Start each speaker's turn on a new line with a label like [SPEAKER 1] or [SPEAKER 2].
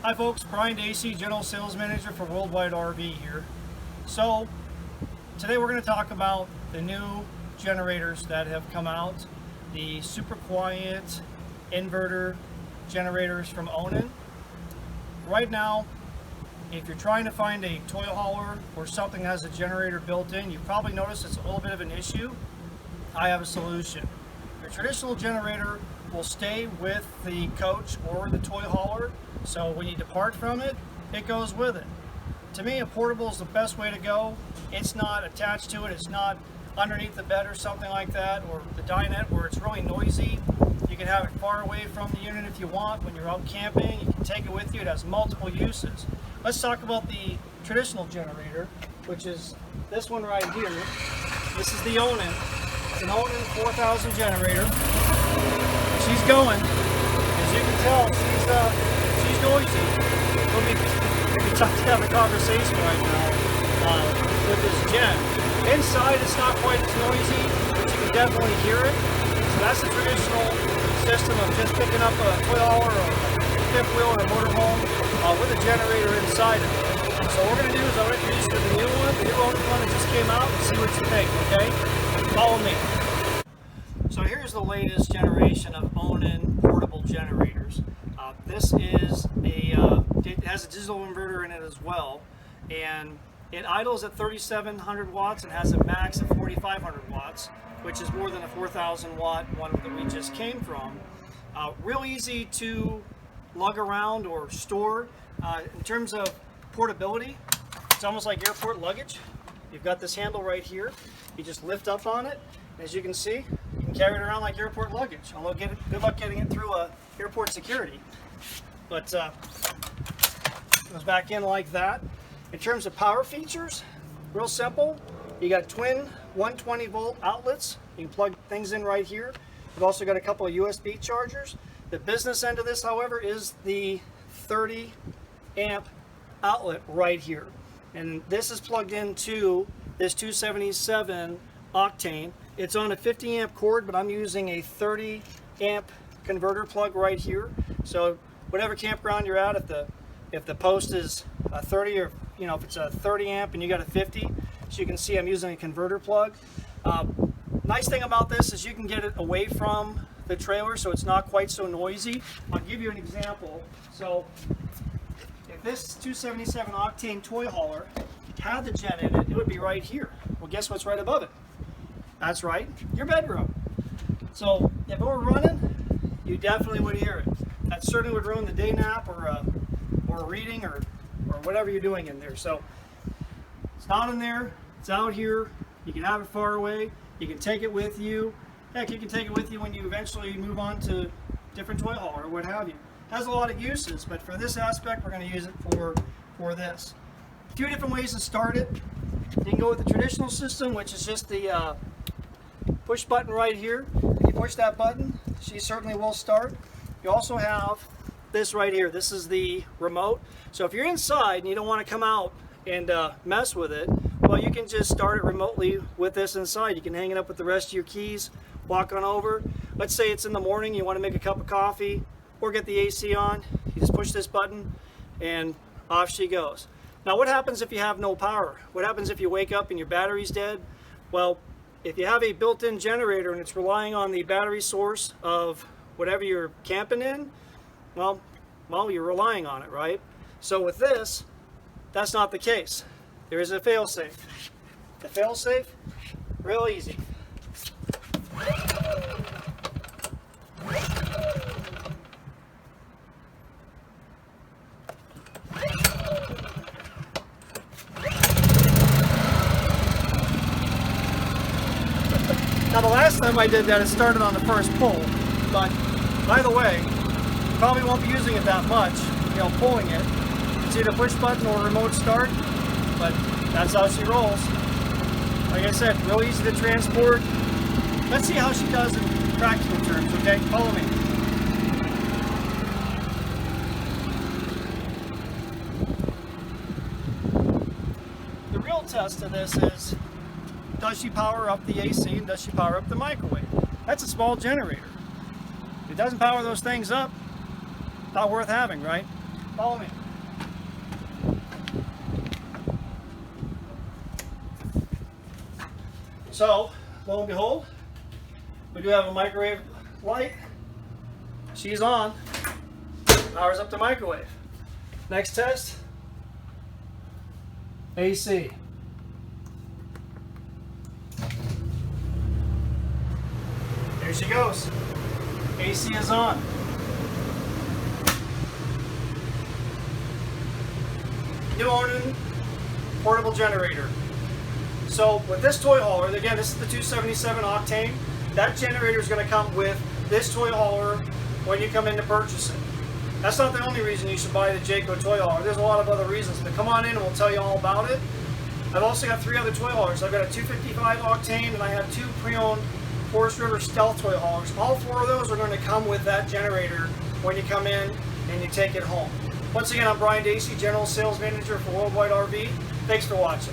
[SPEAKER 1] Hi folks, Brian Dacey, General Sales Manager for Worldwide RV here. So today we're going to talk about the new generators that have come out, the super quiet inverter generators from Onan. Right now, if you're trying to find a toy hauler or something that has a generator built in, you probably notice it's a little bit of an issue. I have a solution. Your traditional generator will stay with the coach or the toy hauler, so when you depart from it, it goes with it. To me, a portable is the best way to go. It's not attached to it, it's not underneath the bed or something like that, or the dinette where it's really noisy. You can have it far away from the unit if you want. When you're out camping, you can take it with you. It has multiple uses. Let's talk about the traditional generator, which is this one right here. This is the Onan. It's an Onan 4000 generator. She's going. As you can tell, she's noisy. It'll be tough to have a conversation right now with this gen. Inside, it's not quite as noisy, but you can definitely hear it. So that's the traditional system of just picking up a toy hauler or a fifth wheel or a motorhome with a generator inside of it. So what we're going to do is I'll introduce you to the new one that just came out, and see what you think, okay? Follow me. So here's the latest generation of Onan portable generators. This is it has a digital inverter in it as well, and it idles at 3,700 watts and has a max of 4,500 watts, which is more than a 4,000 watt one that we just came from. Real easy to lug around or store. In terms of portability, it's almost like airport luggage. You've got this handle right here. You just lift up on it. As you can see, you can carry it around like airport luggage, although good luck getting it through airport security. But it goes back in like that. In terms of power features, real simple. You got twin 120 volt outlets. You can plug things in right here. You've also got a couple of USB chargers. The business end of this, however, is the 30 amp outlet right here. And this is plugged into this 277 octane. It's on a 50 amp cord, but I'm using a 30 amp converter plug right here. So whatever campground you're at, if the post is a 30, or if it's a 30 amp and you got a 50, so you can see I'm using a converter plug. Nice thing about this is you can get it away from the trailer, so it's not quite so noisy. I'll give you an example. So if this 277 octane toy hauler had the gen in it, it would be right here. Well, guess what's right above it? That's right, your bedroom. So if it were running, you definitely would hear it. That certainly would ruin the day nap or reading or whatever you're doing in there. So it's not in there, it's out here. You can have it far away. You can take it with you. Heck, you can take it with you when you eventually move on to different toy hauler or what have you. It has a lot of uses, but for this aspect, we're going to use it for this. A few different ways to start it. You can go with the traditional system, which is just the push button right here. If you push that button, she certainly will start. You also have this right here. This is the remote. So if you're inside and you don't want to come out and mess with it, well, you can just start it remotely with this inside. You can hang it up with the rest of your keys, walk on over. Let's say it's in the morning, you want to make a cup of coffee or get the AC on. You just push this button and off she goes. Now, what happens if you have no power? What happens if you wake up and your battery's dead? Well, if you have a built-in generator and it's relying on the battery source of whatever you're camping in, well, you're relying on it, right? So with this, that's not the case. There is a fail-safe. The fail-safe, real easy. Now the last time I did that, it started on the first pull, but by the way, you probably won't be using it that much, pulling it. It's either push button or remote start, but that's how she rolls. Like I said, real easy to transport. Let's see how she does in practical terms, okay? Follow me. The real test of this is, does she power up the AC and does she power up the microwave? That's a small generator. If it doesn't power those things up, not worth having, right? Follow me. So, lo and behold, we do have a microwave light. She's on. Powers up the microwave. Next test, AC. There she goes. AC is on. New Onan portable generator. So with this toy hauler, again, this is the 277 octane. That generator is going to come with this toy hauler when you come in to purchase it. That's not the only reason you should buy the Jayco toy hauler. There's a lot of other reasons, but come on in and we'll tell you all about it. I've also got 3 other toy haulers. I've got a 255 octane and I have 2 pre-owned Forest River Stealth toy haulers. All 4 of those are going to come with that generator when you come in and you take it home. Once again, I'm Dacey, General Sales Manager for Worldwide RV. Thanks for watching.